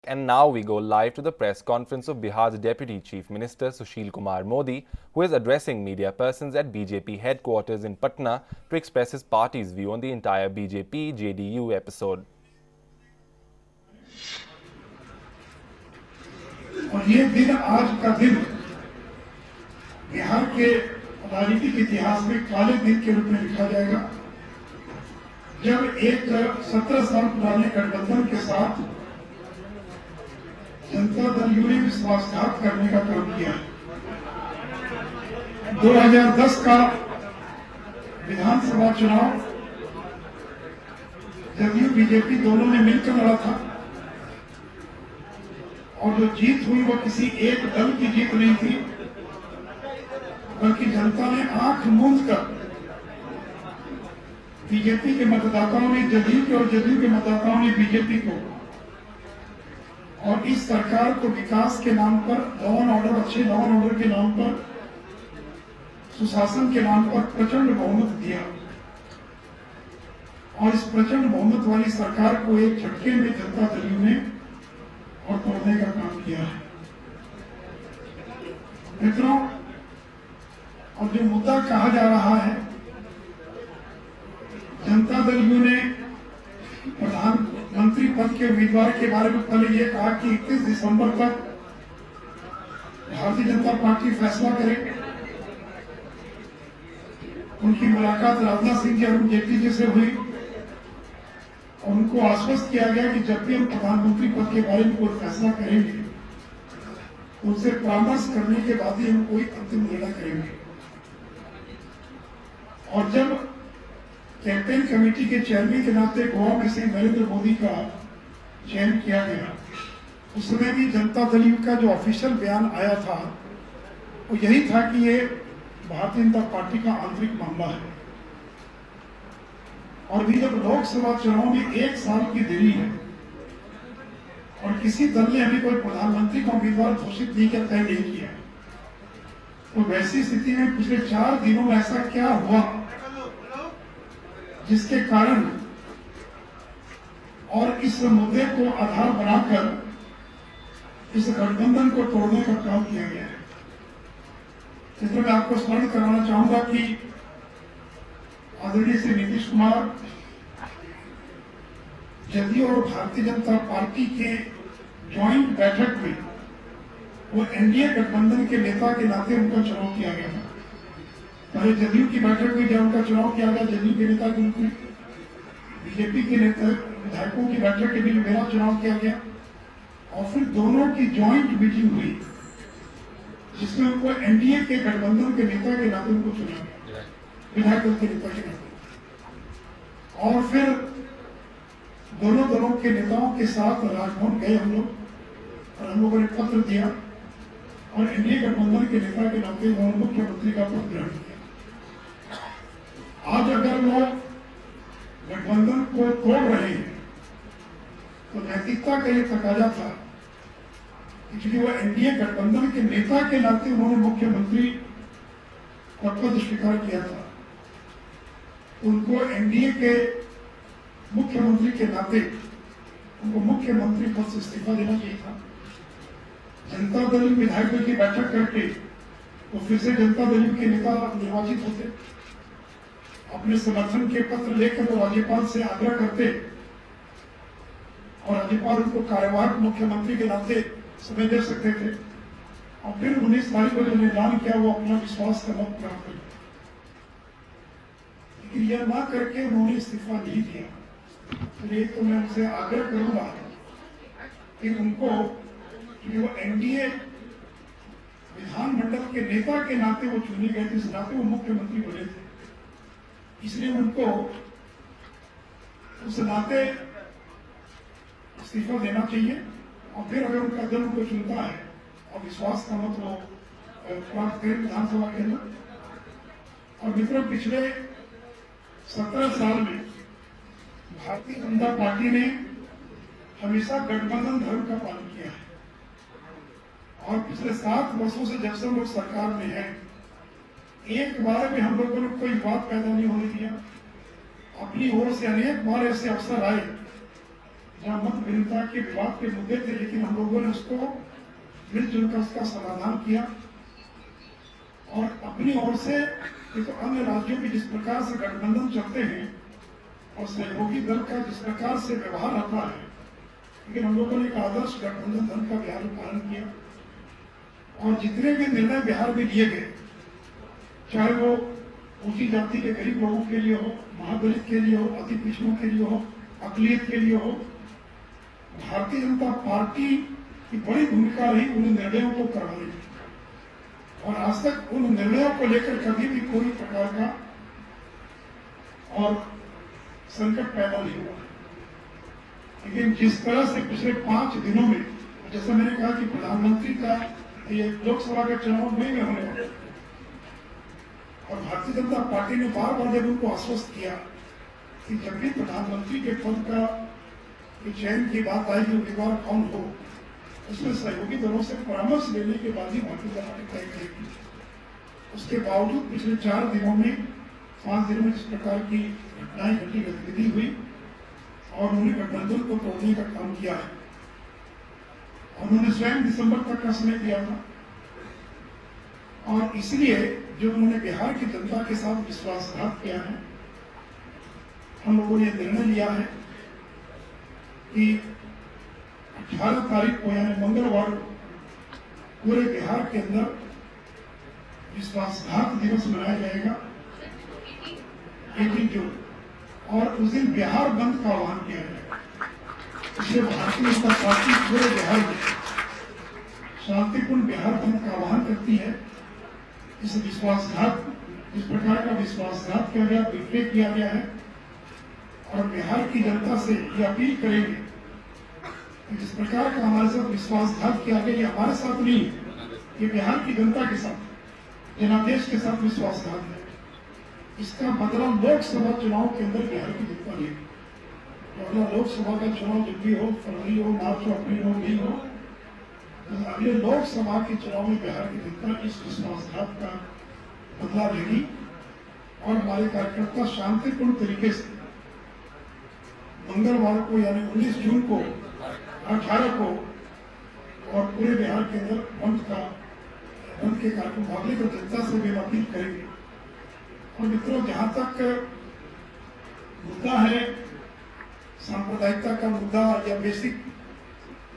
And now we go live to the press conference of Bihar's Deputy Chief Minister Sushil Kumar Modi, who is addressing media persons at BJP headquarters in Patna to express his party's view on the entire BJP-JDU episode. और ये दिन आज का दिन बिहार के राजनीतिक इतिहास में काले दिन के रूप में लिखा जाएगा, जब एक 17 साल पुराने गठबंधन के साथ जनता दल यू ने विश्वासघात करने का काम किया। 2010 का विधानसभा चुनाव जदयू बीजेपी दोनों ने मिलकर लड़ा था और जो जीत हुई वो किसी एक दल की जीत नहीं थी, बल्कि जनता ने आंख मूंद कर बीजेपी के मतदाताओं ने जदयू के और जदयू के मतदाताओं ने बीजेपी को और इस सरकार को विकास के नाम पर, लॉ एंड ऑर्डर, अच्छे लॉ एंड ऑर्डर के नाम पर, सुशासन के नाम पर प्रचंड बहुमत दिया और इस प्रचंड बहुमत वाली सरकार को एक झटके में जनता दल यू ने और तोड़ने का काम किया है। मित्रों, और जो मुद्दा कहा जा रहा है, जनता दल यू ने प्रधानमंत्री पद के उम्मीदवार के बारे में कल ये कहा कि 31 दिसंबर तक भारतीय जनता पार्टी फैसला करेगी। उनकी मुलाकात राजनाथ सिंह जी और अरुण जेटली जी से हुई और उनको आश्वस्त किया गया कि जब भी हम प्रधानमंत्री पद के बारे में कोई फैसला करेंगे उनसे परामर्श करने के बाद ही हम कोई अंतिम निर्णय करेंगे। और जब कैंपेन कमेटी के चेयरमैन के नाते गोवा में से नरेंद्र मोदी का चयन किया गया, उस समय भी जनता दल यू का जो ऑफिशियल बयान आया था वो यही था कि ये भारतीय जनता पार्टी का आंतरिक मामला है। और भी जब लोकसभा चुनाव में 1 साल की देरी है और किसी दल ने अभी कोई प्रधानमंत्री का उम्मीदवार घोषित नहीं किया, तय नहीं किया, तो वैसी स्थिति में पिछले 4 दिनों में ऐसा क्या हुआ जिसके कारण और इस मुद्दे को आधार बनाकर इस गठबंधन को तोड़ने का काम किया गया है। इसमें मैं आपको स्मरण कराना चाहूंगा कि आदरणीय श्री नीतीश कुमार जदयू और भारतीय जनता पार्टी के ज्वाइंट बैठक में वो एनडीए गठबंधन के नेता के नाते उनका चुनाव किया गया था। पहले जदयू की बैठक में जब उनका चुनाव किया गया, जदयू के नेता के रूप में, बीजेपी के नेता विधायकों की बैठक के बीच मेरा चुनाव किया गया और फिर दोनों की ज्वाइंट मीटिंग हुई जिसमें उनको एनडीए के गठबंधन के नेता के नाते उनको चुना गया, विधायकों के नेता के नाते। और फिर दोनों दलों के नेताओं के साथ राजभवन गए हम लोग और हम लोगों ने पत्र दिया और एनडीए गठबंधन के नेता के नाते उन्होंने मुख्यमंत्री का पद ग्रहण किया। आज अगर वो गठबंधन को तोड़ रहे हैं तो नैतिकता का ये तकाजा था, क्योंकि वो एनडीए गठबंधन के नेता के नाते उन्होंने मुख्यमंत्री का पद स्वीकार किया था, उनको एनडीए के मुख्यमंत्री के नाते उनको मुख्यमंत्री पद से इस्तीफा देना चाहिए था। जनता दल विधायकों की बैठक करके वो फिर से जनता दल के नेता निर्वाचित होते, अपने समर्थन के पत्र लेकर वो राज्यपाल से आग्रह करते और राज्यपाल उनको कार्यवाहक मुख्यमंत्री के नाते समय दे सकते थे और फिर 19 तारीख को जो ऐलान किया वो अपना विश्वास का मत प्राप्त कर, लेकिन यह ना करके उन्होंने इस्तीफा नहीं दिया। तो ये तो मैं उनसे आग्रह करूंगा कि उनको, कि वो एनडीए विधानमंडल के नेता के नाते वो चुने गए थे, इस नाते वो मुख्यमंत्री बने थे, इसलिए उनको उस नाते इस्तीफा देना चाहिए और फिर अगर उनका दल उनको चुनता है और विश्वास का मत वो प्राप्त करें विधानसभा के अंदर। और मित्रों, पिछले 17 साल में भारतीय जनता पार्टी ने हमेशा गठबंधन धर्म का पालन किया है और पिछले 7 वर्षों से जब से हम लोग सरकार में हैं, एक बार भी हम लोगों ने कोई बात पैदा नहीं होने दिया। अपनी ओर से अनेक बार ऐसे अवसर आए जहां मत भिन्नता के विवाद के मुद्दे थे, लेकिन उसको मिलजुल कर उसका समाधान किया और अपनी ओर से तो अन्य राज्यों में जिस प्रकार से गठबंधन चलते हैं और सहयोगी दल का जिस प्रकार से व्यवहार रहता है, लेकिन हम लोगों ने एक आदर्श गठबंधन दल का बिहार में पालन किया और जितने भी निर्णय बिहार में लिए गए, चाहे वो ऊंची जाति के गरीब लोगों के लिए हो, महादलित के लिए हो, अति पिछड़ों के लिए हो, अकलियत के लिए हो, भारतीय जनता पार्टी की बड़ी भूमिका रही उन निर्णयों को करवाने की। और आज तक उन निर्णयों को लेकर कभी भी कोई प्रकार का और संकट पैदा नहीं हुआ। लेकिन जिस तरह से पिछले 5 दिनों में, जैसे मैंने कहा कि प्रधानमंत्री का ये लोकसभा का चुनाव मई में होने वाला है और भारतीय जनता पार्टी ने बार बार जब उनको आश्वस्त किया कि जब भी प्रधानमंत्री के पद का चयन की बात आएगी, उम्मीदवार कौन हो, उसमें सहयोगी दलों से परामर्श लेने के बाद ही भारतीय जनता पार्टी तय करेगी। उसके बावजूद पिछले 4 दिनों में 5 दिनों में इस प्रकार की घटनाएं घटी, गतिविधि हुई और उन्होंने गठबंधन को तोड़ने का काम किया है। उन्होंने स्वयं दिसंबर तक का समय दिया था और इसलिए जो उन्होंने बिहार की जनता के साथ विश्वासघात किया है, हम लोगों ने निर्णय लिया है कि 18 तारीख को यानी मंगलवार पूरे बिहार के अंदर विश्वासघात दिवस मनाया जाएगा 18 जून, और उस दिन बिहार बंद का आह्वान किया जाएगा। इसलिए भारतीय जनता पार्टी पूरे बिहार में शांतिपूर्ण बिहार बंद का आह्वान करती है। इस विश्वासघात, इस प्रकार का विश्वासघात किया गया, विफले किया गया है और बिहार की जनता से ये अपील करेंगे जिस प्रकार का हमारे साथ विश्वासघात किया गया, ये हमारे साथ नहीं है, ये बिहार की जनता के साथ, जनादेश के साथ विश्वासघात है। इसका बदला लोकसभा चुनाव के अंदर बिहार की जनता लेगी। अगला लोकसभा का चुनाव जब भी हो, फरवरी हो, मार्च हो, अप्रैल हो, मई हो, तो अगले लोकसभा के चुनाव में बिहार की जनता इस विश्वासघात का बदला लेगी और हमारे कार्यकर्ता शांतिपूर्ण तरीके से मंगलवार को यानी 19 जून को 18 को और पूरे बिहार के अंदर बंद के कार्यक्रम भाग लेकर जनता से भी अपील करेंगे। और मित्रों, जहां तक मुद्दा है सांप्रदायिकता का मुद्दा या बेसिक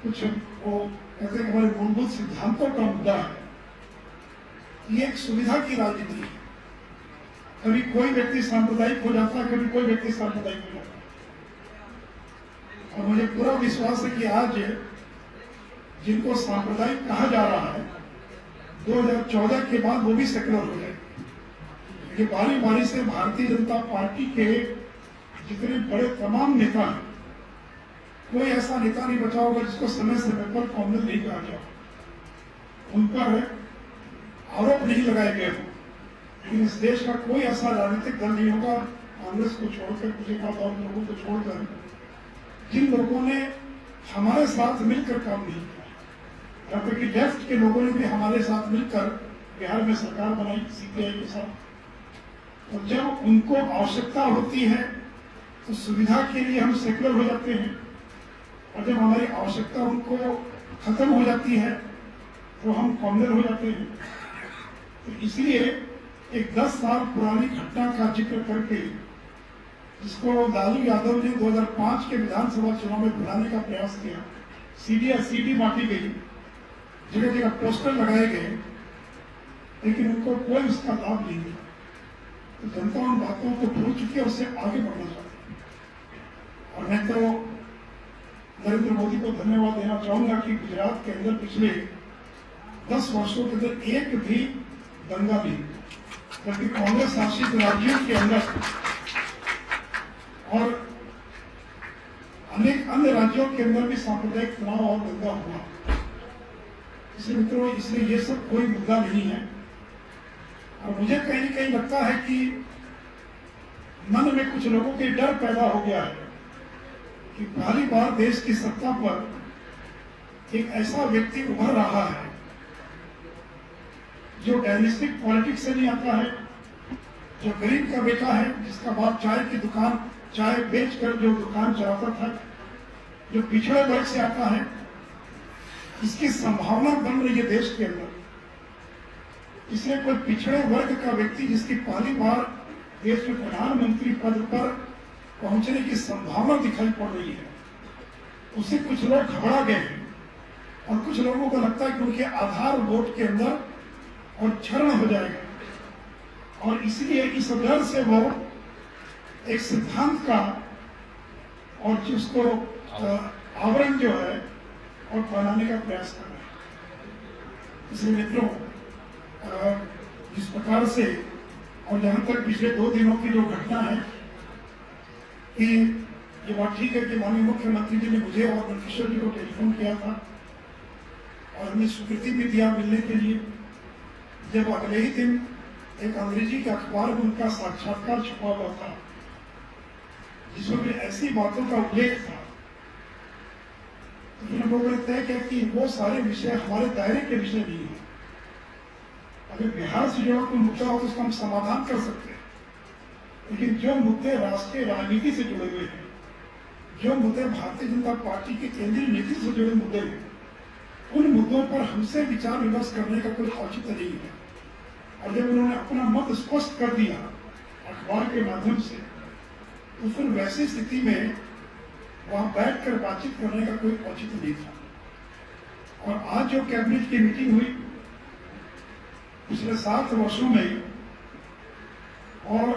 कुछ वो कहते हैं हमारे मूलभूत सिद्धांतों का मुद्दा है, ये एक सुविधा की राजनीति है। कभी कोई व्यक्ति सांप्रदायिक हो जाता है, कभी कोई व्यक्ति सांप्रदायिक हो जाता है। और मुझे पूरा विश्वास है कि आज जिनको सांप्रदायिक कहा जा रहा है, 2014 के बाद वो भी सेक्युलर हो जाएंगे। ये बारी बारी से भारतीय जनता पार्टी के जितने बड़े तमाम नेता हैं, कोई ऐसा नेता नहीं बचा होगा जिसको समय समय पर कॉमनल नहीं कहा जाए, उन पर आरोप नहीं लगाए गए हों। लेकिन इस देश का कोई ऐसा राजनीतिक दल नहीं होगा, कांग्रेस को छोड़कर, कुछ एक और लोगों को छोड़कर, जिन लोगों ने हमारे साथ मिलकर काम नहीं किया। यहाँ तक कि लेफ्ट के लोगों ने भी हमारे साथ मिलकर बिहार में सरकार बनाई सीपीआई के साथ। और जब उनको आवश्यकता होती है तो सुविधा के लिए हम सेक्युलर हो जाते हैं, और जब हमारी आवश्यकता उनको खत्म हो जाती है तो हम कॉमनर हो जाते हैं। तो इसलिए एक 10 साल पुरानी घटना का जिक्र करके, जिसको लालू यादव ने 2005 के विधानसभा चुनाव में बुलाने का प्रयास किया, सीडी बांटी गई, जगह जगह पोस्टर लगाए गए, लेकिन उनको कोई उसका लाभ नहीं मिला। तो जनता उन बातों को भूल चुकी है, उससे आगे बढ़ना चाहती है। और मैं तो नरेंद्र मोदी को धन्यवाद देना चाहूंगा कि गुजरात के अंदर पिछले 10 वर्षों के अंदर एक भी दंगा नहीं, बल्कि कांग्रेस शासित राज्यों के अंदर और अनेक अन्य राज्यों के अंदर भी सांप्रदायिक तनाव और दंगा हुआ। इसलिए मित्रों, इसलिए ये सब कोई मुद्दा नहीं है। और मुझे कहीं न कहीं लगता है कि मन में कुछ लोगों के डर पैदा हो गया है कि पहली बार देश की सत्ता पर एक ऐसा व्यक्ति उभर रहा है जो डायनेस्टिक पॉलिटिक्स से नहीं आता है, जो गरीब का बेटा है, जिसका बाप चाय की दुकान, चाय बेचकर जो दुकान चलाता था, जो पिछड़े वर्ग से आता है। इसकी संभावना बन रही है देश के अंदर। इसलिए कोई पिछड़े वर्ग का व्यक्ति जिसकी पहली बार देश में प्रधानमंत्री पद पर पहुंचने की संभावना दिखाई पड़ रही है, उससे कुछ लोग घबरा गए हैं और कुछ लोगों को लगता है कि उनके आधार वोट के अंदर और क्षरण हो जाएगा, और इसलिए इस डर से वो एक सिद्धांत का और जिसको आवरण जो है और बनाने का प्रयास कर रहे हैं। इसलिए मित्रों, जिस प्रकार से और जहां तक पिछले 2 दिनों की जो घटना है कि ये बात ठीक है कि माननीय मुख्यमंत्री जी ने मुझे और किशोर जी को टेलीफोन किया था और हमें स्वीकृति भी दिया मिलने के लिए, जब अगले ही दिन एक अंग्रेजी के अखबार में उनका साक्षात्कार छपा हुआ था जिसमें भी ऐसी बातों का उल्लेख था, तो फिर लोगों ने तय किया कि वो सारे विषय हमारे दायरे के विषय नहीं है। अगर बिहार से जुड़ा कोई मुद्दा हो तो उसका हम समाधान कर सकते हैं, लेकिन जो मुद्दे राष्ट्रीय राजनीति से जुड़े हुए हैं, जो मुद्दे भारतीय जनता पार्टी की केंद्रीय नीति से जुड़े मुद्दे हैं, उन मुद्दों पर हमसे विचार विमर्श करने का कोई औचित्य नहीं है। और जब उन्होंने अपना मत स्पष्ट कर दिया अखबार के माध्यम से, तो फिर वैसी स्थिति में वहां बैठकर बातचीत करने का कोई औचित्य नहीं था। और आज जो कैबिनेट की मीटिंग हुई पिछले 7 वर्षों में, और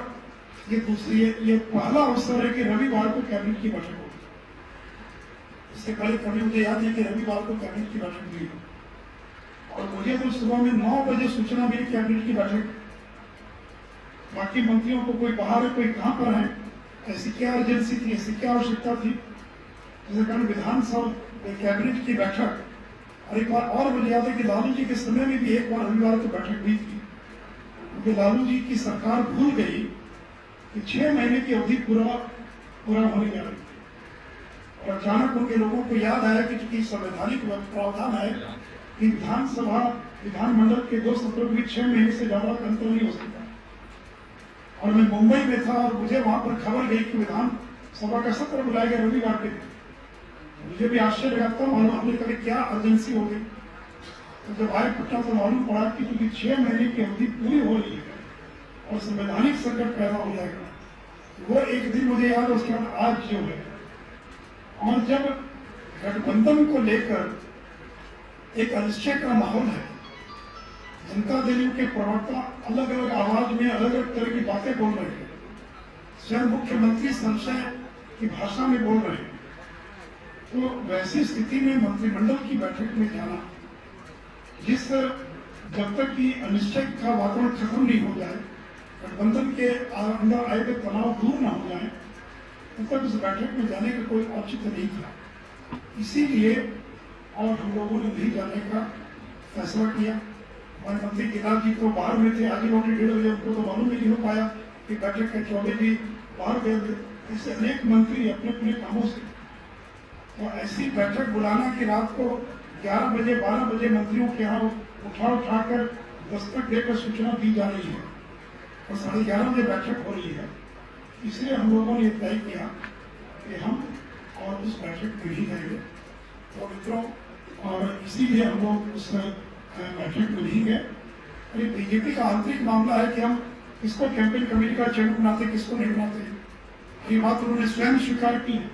ये पहला अवसर है कि रविवार को कैबिनेट की बैठक होगी। इससे पहले कभी मुझे याद नहीं कि रविवार को कैबिनेट की बैठक हुई हो, और मुझे तो सुबह में 9 बजे सूचना मिली कैबिनेट की बैठक। बाकी मंत्रियों को कोई बाहर है, कोई कहां पर है, ऐसी क्या अर्जेंसी थी, ऐसी क्या आवश्यकता थी, जिसके कारण विधानसभा कैबिनेट की बैठक। और एक बार और मुझे याद है कि लालू जी के समय में भी एक बार रविवार को बैठक हुई थी, क्योंकि लालू जी की सरकार भूल गई कि 6 महीने की अवधि पूरा होने जा रही थी, और अचानक उनके लोगों को याद आया कि चूंकि संवैधानिक प्रावधान है कि विधानमंडल के 2 सत्रों के बीच 6 महीने से ज्यादा का अंतर नहीं हो सकता। और मैं मुंबई में था और मुझे वहां पर खबर गई कि विधानसभा का सत्र बुलाया गया रविवार के दिन। मुझे भी आश्चर्य लगता है, मालूम हमने कभी क्या अर्जेंसी हो गई। तो जब आए पटना तो मालूम पड़ा कि क्योंकि 6 महीने की अवधि पूरी हो रही है और संवैधानिक संकट पैदा हो जाएगा, वो एक दिन मुझे याद है। उसके बाद आज जो है, और जब गठबंधन को लेकर एक अनिश्चय का माहौल है, जनता दल के प्रवक्ता अलग अलग आवाज में अलग अलग तरह की बातें बोल रहे हैं, स्वयं मुख्यमंत्री संशय की भाषा में बोल रहे हैं, तो वैसी स्थिति में मंत्रिमंडल की बैठक में जाना, जब तक कि अनिश्चय का वातावरण खत्म नहीं हो जाए, गठबंधन के अंदर आए हुए तनाव दूर न हो जाए, तब तक उस बैठक में जाने का कोई औचित्य नहीं था। इसीलिए और हम लोगों ने नहीं जाने का फैसला किया। हमारे मंत्री गिरिराज जी तो बाहर में थे, आज ही लौटे 1:30 बजे, उनको तो मालूम नहीं हो पाया कि बैठक के चौबे जी बाहर गए थे। इससे अनेक मंत्री अपने अपने कामों से, तो ऐसी बैठक बुलाना कि रात को 11 बजे 12 बजे मंत्रियों के यहाँ उठाकर दस्तक देकर सूचना दी जा रही है और 11:30 बजे बैठक हो रही है। इसलिए हम लोगों ने तय किया कि हम और उस बैठक में ही जाएंगे। तो मित्रों, और इसीलिए हम लोग उस बैठक में नहीं गए। और ये बीजेपी का आंतरिक मामला है कि हम किसको कैंपेन कमेटी का चेयरमैन बनाते, किसको नहीं बनाते, ये बात उन्होंने स्वयं स्वीकार की है।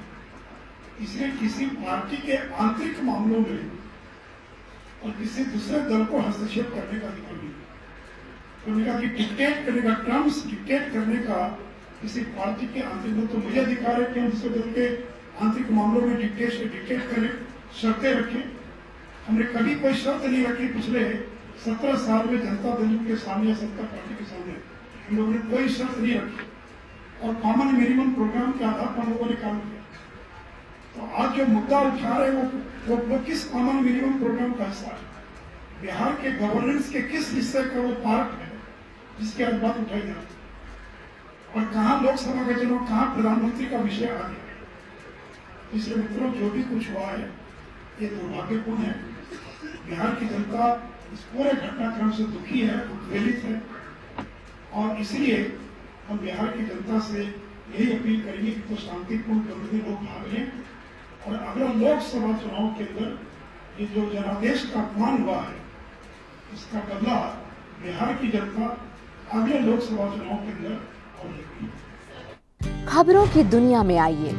इसलिए किसी पार्टी के आंतरिक मामलों में और किसी दूसरे दल को हस्तक्षेप करने का अधिकार नहीं। उन्होंने कहा कि डिक्टेट करने का, टर्म्स डिक्टेट करने का किसी पार्टी के आंतरिक दल, तो मुझे अधिकार है कि हम दूसरे दल के आंतरिक मामलों में डिक्टेट करें, शर्तें रखें। हमने कभी कोई शर्त नहीं रखी पिछले 17 साल में जनता दल के सामने या सत्ता पार्टी के सामने, हम लोगों ने कोई शर्त नहीं रखी और कॉमन मिनिमम प्रोग्राम के आधार पर हम लोगों ने काम किया। तो आज जो मुद्दा उठा रहे हैं वो किस कॉमन मिनिमम प्रोग्राम का हिस्सा है, बिहार के गवर्नेंस के किस हिस्से का वो पार्ट है जिसके आज बात उठाई जा रही है, और कहाँ लोकसभा का चुनाव, कहाँ प्रधानमंत्री का विषय आ गया। इसलिए मित्रों, जो भी कुछ हुआ है ये दुर्भाग्यपूर्ण है। बिहार की जनता इस पूरे घटनाक्रम से दुखी है, उत्प्रेरित है, और इसलिए हम बिहार की जनता से यही अपील करेंगे कि तो शांतिपूर्ण गतिविधि लोग भाग लें, और अगर लोकसभा चुनाव के अंदर ये जो जनादेश का अपमान हुआ है, इसका बदला बिहार की जनता अगले लोकसभा चुनाव के अंदर और लेगी। खबरों की दुनिया में आइए,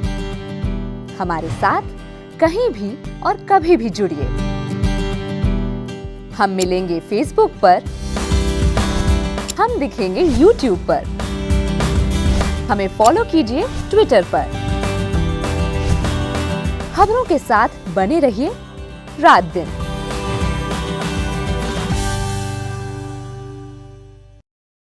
हमारे साथ कहीं भी और कभी भी जुड़िए। हम मिलेंगे फेसबुक पर, हम दिखेंगे यूट्यूब पर, हमें फॉलो कीजिए ट्विटर पर। खबरों के साथ बने रहिए रात दिन।